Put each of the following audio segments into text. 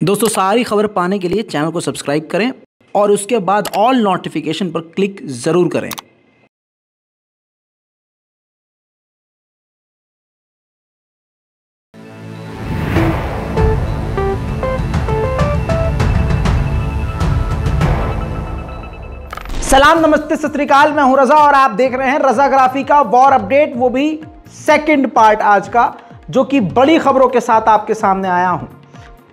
दोस्तों सारी खबर पाने के लिए चैनल को सब्सक्राइब करें और उसके बाद ऑल नोटिफिकेशन पर क्लिक ज़रूर करें। सलाम नमस्ते सत श्री अकाल, मैं हूं रजा और आप देख रहे हैं रजाग्राफी का वॉर अपडेट, वो भी सेकंड पार्ट आज का, जो कि बड़ी खबरों के साथ आपके सामने आया हूं।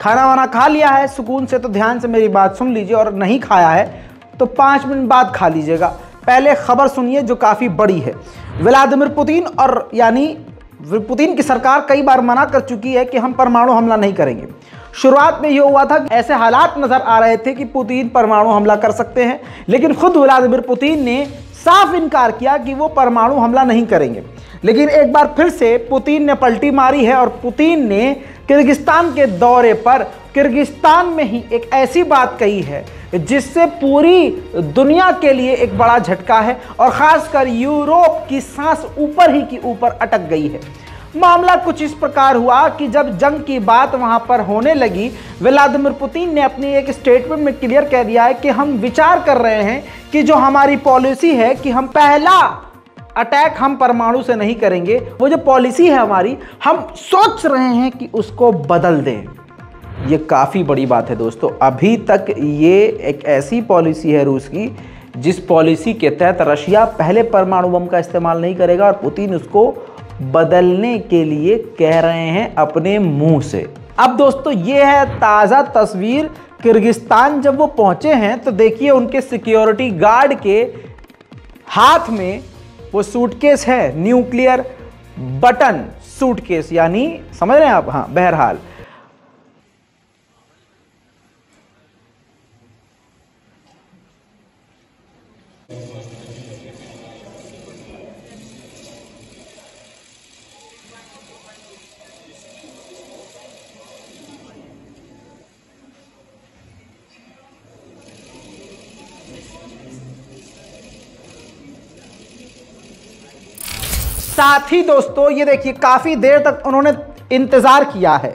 खाना वाना खा लिया है सुकून से तो ध्यान से मेरी बात सुन लीजिए, और नहीं खाया है तो 5 मिनट बाद खा लीजिएगा। पहले खबर सुनिए जो काफ़ी बड़ी है। व्लादिमीर पुतिन और यानी पुतिन की सरकार कई बार मना कर चुकी है कि हम परमाणु हमला नहीं करेंगे। शुरुआत में ये हुआ था, ऐसे हालात नजर आ रहे थे कि पुतिन परमाणु हमला कर सकते हैं, लेकिन खुद व्लादिमीर पुतिन ने साफ इनकार किया कि वो परमाणु हमला नहीं करेंगे। लेकिन एक बार फिर से पुतिन ने पलटी मारी है और पुतिन ने किर्गिस्तान के दौरे पर किर्गिस्तान में ही एक ऐसी बात कही है जिससे पूरी दुनिया के लिए एक बड़ा झटका है, और खासकर यूरोप की सांस ऊपर ही की ऊपर अटक गई है। मामला कुछ इस प्रकार हुआ कि जब जंग की बात वहां पर होने लगी, व्लादिमीर पुतिन ने अपनी एक स्टेटमेंट में क्लियर कह दिया है कि हम विचार कर रहे हैं कि जो हमारी पॉलिसी है कि हम पहला अटैक हम परमाणु से नहीं करेंगे, वो जो पॉलिसी है हमारी, हम सोच रहे हैं कि उसको बदल दें। ये काफ़ी बड़ी बात है दोस्तों। अभी तक ये एक ऐसी पॉलिसी है रूस की जिस पॉलिसी के तहत रशिया पहले परमाणु बम का इस्तेमाल नहीं करेगा, और पुतिन उसको बदलने के लिए कह रहे हैं अपने मुंह से। अब दोस्तों ये है ताज़ा तस्वीर। किर्गिस्तान जब वो पहुंचे हैं तो देखिए उनके सिक्योरिटी गार्ड के हाथ में वो सूटकेस है, न्यूक्लियर बटन सूटकेस, यानी समझ रहे हैं आप। हाँ, बहरहाल साथ ही दोस्तों ये देखिए काफी देर तक उन्होंने इंतजार किया है।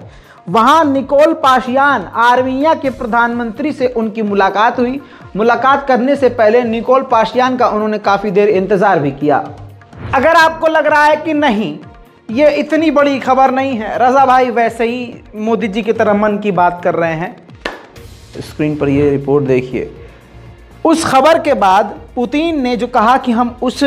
वहां निकोल पाशियान, आर्मीनिया के प्रधानमंत्री से उनकी मुलाकात हुई। मुलाकात करने से पहले निकोल पाशियान का उन्होंने काफी देर इंतजार भी किया। अगर आपको लग रहा है कि नहीं ये इतनी बड़ी खबर नहीं है, रजा भाई वैसे ही मोदी जी की तरह मन की बात कर रहे हैं। स्क्रीन पर ये रिपोर्ट देखिए। उस खबर के बाद पुतिन ने जो कहा कि हम उस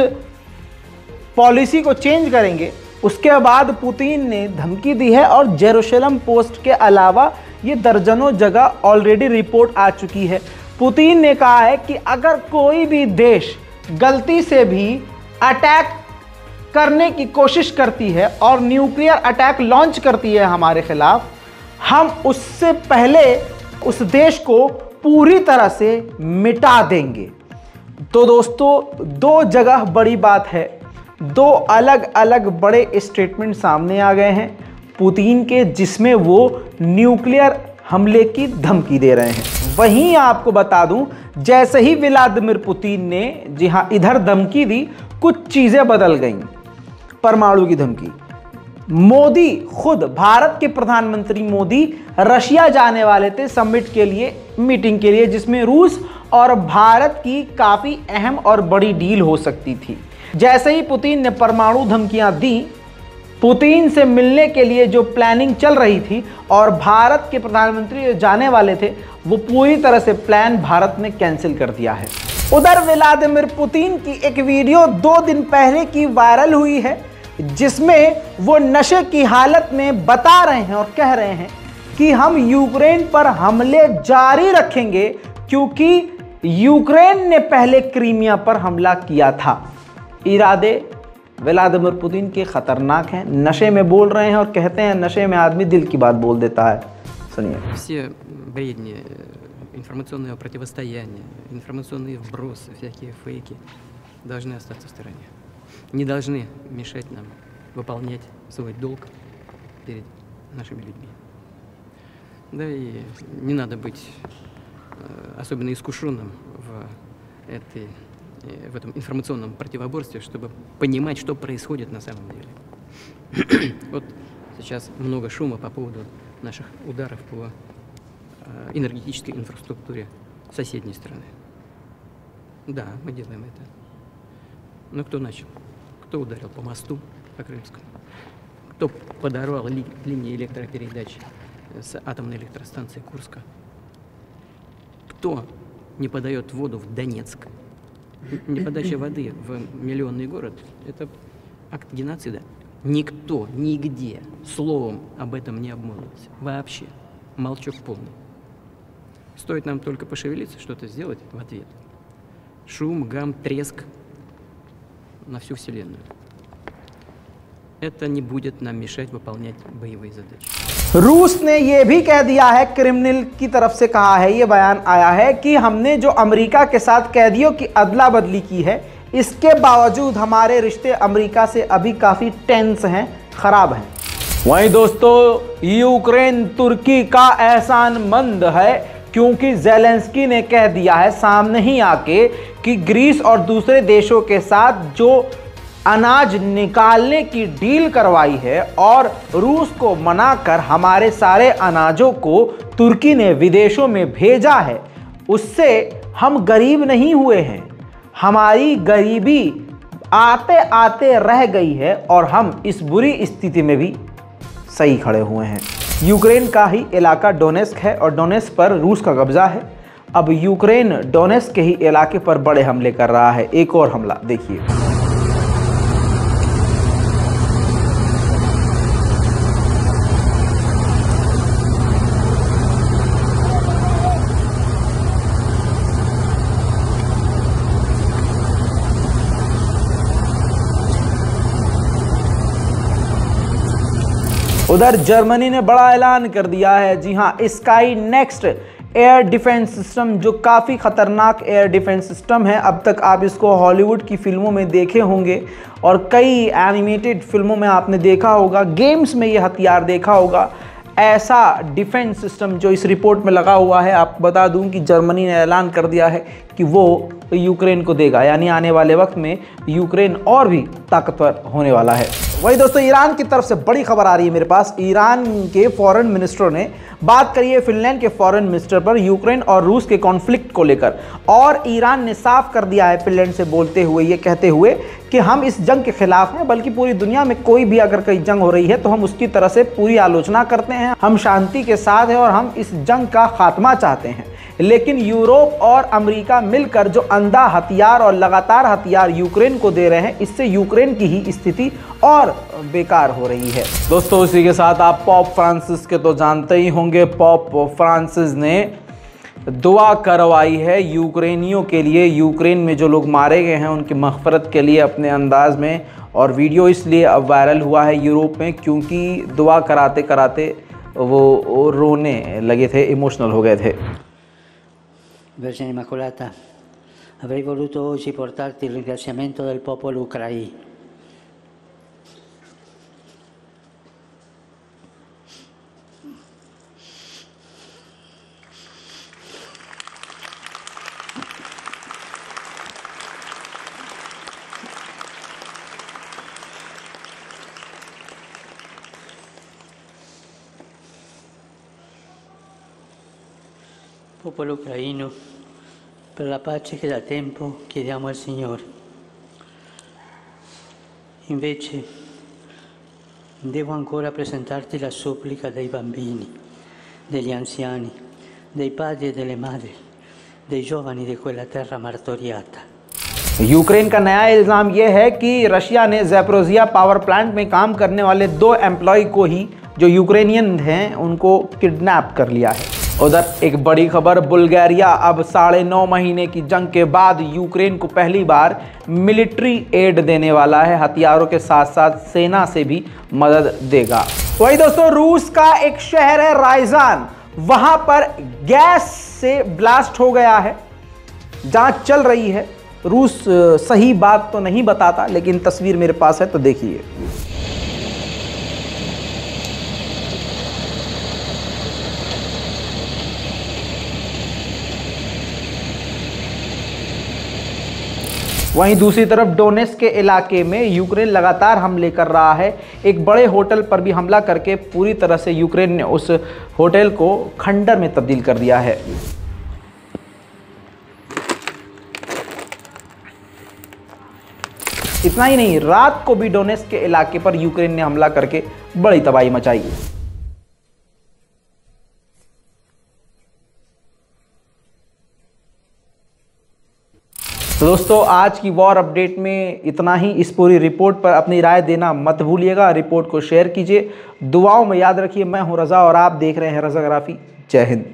पॉलिसी को चेंज करेंगे, उसके बाद पुतिन ने धमकी दी है, और जेरूशलम पोस्ट के अलावा ये दर्जनों जगह ऑलरेडी रिपोर्ट आ चुकी है। पुतिन ने कहा है कि अगर कोई भी देश गलती से भी अटैक करने की कोशिश करती है और न्यूक्लियर अटैक लॉन्च करती है हमारे खिलाफ, हम उससे पहले उस देश को पूरी तरह से मिटा देंगे। तो दोस्तों दो जगह बड़ी बात है, दो अलग अलग बड़े स्टेटमेंट सामने आ गए हैं पुतिन के, जिसमें वो न्यूक्लियर हमले की धमकी दे रहे हैं। वहीं आपको बता दूं, जैसे ही व्लादिमीर पुतिन ने जी हाँ इधर धमकी दी, कुछ चीजें बदल गईं। परमाणु की धमकी, मोदी खुद, भारत के प्रधानमंत्री मोदी रशिया जाने वाले थे समिट के लिए, मीटिंग के लिए, जिसमें रूस और भारत की काफी अहम और बड़ी डील हो सकती थी। जैसे ही पुतिन ने परमाणु धमकियां दी, पुतिन से मिलने के लिए जो प्लानिंग चल रही थी और भारत के प्रधानमंत्री जो जाने वाले थे, वो पूरी तरह से प्लान भारत ने कैंसिल कर दिया है। उधर व्लादिमीर पुतिन की एक वीडियो 2 दिन पहले की वायरल हुई है, जिसमें वो नशे की हालत में बता रहे हैं और कह रहे हैं कि हम यूक्रेन पर हमले जारी रखेंगे, क्योंकि यूक्रेन ने पहले क्रीमिया पर हमला किया था। इरादे व्लादिमीर पुतिन के खतरनाक हैं, नशे में बोल रहे हैं, और कहते हैं नशे में आदमी दिल की बात बोल देता है। सुनिए। Все бредни, информационное противостояние, информационные вбросы, всякие фейки должны остаться в стороне. Не должны мешать нам выполнять свой долг перед нашими людьми. Да и не надо быть особенно искушенным в этом информационном противоборстве, чтобы понимать, что происходит на самом деле. Вот сейчас много шума по поводу наших ударов по энергетической инфраструктуре соседней страны. Да, мы делаем это. Но кто начал? Кто ударил по мосту, по Крымскому? Кто подорвал линии электропередач с атомной электростанции Курска? Кто не подает воду в Донецк? Неподача воды в миллионный город – это акт геноцида. Никто, нигде словом об этом не обмолвился. Вообще. Молчок полный. Стоит нам только пошевелиться, что-то сделать в ответ. Шум, гам, треск на всю Вселенную. Это не будет нам мешать выполнять боевые задачи. रूस ने यह भी कह दिया है, क्रिमिनल की तरफ से कहा है, ये बयान आया है कि हमने जो अमेरिका के साथ कैदियों की अदला बदली की है, इसके बावजूद हमारे रिश्ते अमेरिका से अभी काफ़ी टेंस हैं, ख़राब हैं। वहीं दोस्तों, यूक्रेन तुर्की का एहसानमंद है, क्योंकि ज़ेलेंस्की ने कह दिया है सामने ही आके कि ग्रीस और दूसरे देशों के साथ जो अनाज निकालने की डील करवाई है और रूस को मनाकर हमारे सारे अनाजों को तुर्की ने विदेशों में भेजा है, उससे हम गरीब नहीं हुए हैं। हमारी गरीबी आते आते रह गई है और हम इस बुरी स्थिति में भी सही खड़े हुए हैं। यूक्रेन का ही इलाका डोनेस्क है और डोनेस्क पर रूस का कब्जा है। अब यूक्रेन डोनेस्क के ही इलाके पर बड़े हमले कर रहा है। एक और हमला देखिए। उधर जर्मनी ने बड़ा ऐलान कर दिया है। जी हां, sky next air defence system, जो काफ़ी ख़तरनाक एयर डिफेंस सिस्टम है। अब तक आप इसको हॉलीवुड की फिल्मों में देखे होंगे और कई एनिमेटेड फिल्मों में आपने देखा होगा, गेम्स में ये हथियार देखा होगा। ऐसा डिफेंस सिस्टम जो इस रिपोर्ट में लगा हुआ है, आपको बता दूं कि जर्मनी ने ऐलान कर दिया है कि वो यूक्रेन को देगा, यानी आने वाले वक्त में यूक्रेन और भी ताकतवर होने वाला है। वही दोस्तों, ईरान की तरफ से बड़ी खबर आ रही है मेरे पास। ईरान के फॉरेन मिनिस्टरों ने बात करी है फिनलैंड के फॉरेन मिनिस्टर पर यूक्रेन और रूस के कॉन्फ्लिक्ट को लेकर, और ईरान ने साफ कर दिया है फिनलैंड से बोलते हुए, ये कहते हुए कि हम इस जंग के खिलाफ हैं, बल्कि पूरी दुनिया में कोई भी अगर कहीं जंग हो रही है तो हम उसकी तरह से पूरी आलोचना करते हैं। हम शांति के साथ हैं और हम इस जंग का खात्मा चाहते हैं। लेकिन यूरोप और अमेरिका मिलकर जो अंधा हथियार और लगातार हथियार यूक्रेन को दे रहे हैं, इससे यूक्रेन की ही स्थिति और बेकार हो रही है। दोस्तों, इसी के साथ आप पॉप फ्रांसिस के तो जानते ही होंगे। पॉप फ्रांसिस ने दुआ करवाई है यूक्रेनियों के लिए, यूक्रेन में जो लोग मारे गए हैं उनकी मग़फ़िरत के लिए अपने अंदाज में। और वीडियो इसलिए अब वायरल हुआ है यूरोप में क्योंकि दुआ कराते कराते वो रोने लगे थे, इमोशनल हो गए थे। Vergine Immacolata, avrei voluto oggi portarti il ringraziamento del popolo ucraino. Popolo ucraino, per la pace che da tempo chiediamo al Signore. Invece devo ancora presentarti la supplica dei bambini, degli anziani, dei padri e delle madri, dei giovani di quella terra martoriata. Ukraine का नया इल्ज़ाम यह है कि Russia ने Zaporizhzhia power plant में काम करने वाले 2 एम्प्लॉय को ही, जो यूक्रेनियन हैं, उनको किडनैप कर लिया है। उधर एक बड़ी खबर, बुल्गारिया अब 9.5 महीने की जंग के बाद यूक्रेन को पहली बार मिलिट्री एड देने वाला है। हथियारों के साथ साथ सेना से भी मदद देगा। वही दोस्तों, रूस का एक शहर है राइजान, वहां पर गैस से ब्लास्ट हो गया है। जांच चल रही है। रूस सही बात तो नहीं बताता, लेकिन तस्वीर मेरे पास है तो देखिए। वहीं दूसरी तरफ डोनेट्स्क के इलाके में यूक्रेन लगातार हमले कर रहा है। एक बड़े होटल पर भी हमला करके पूरी तरह से यूक्रेन ने उस होटल को खंडर में तब्दील कर दिया है। इतना ही नहीं, रात को भी डोनेट्स्क के इलाके पर यूक्रेन ने हमला करके बड़ी तबाही मचाई। तो दोस्तों, आज की वॉर अपडेट में इतना ही। इस पूरी रिपोर्ट पर अपनी राय देना मत भूलिएगा। रिपोर्ट को शेयर कीजिए, दुआओं में याद रखिए। मैं हूं रज़ा और आप देख रहे हैं रज़ाग्राफी। जय हिंद।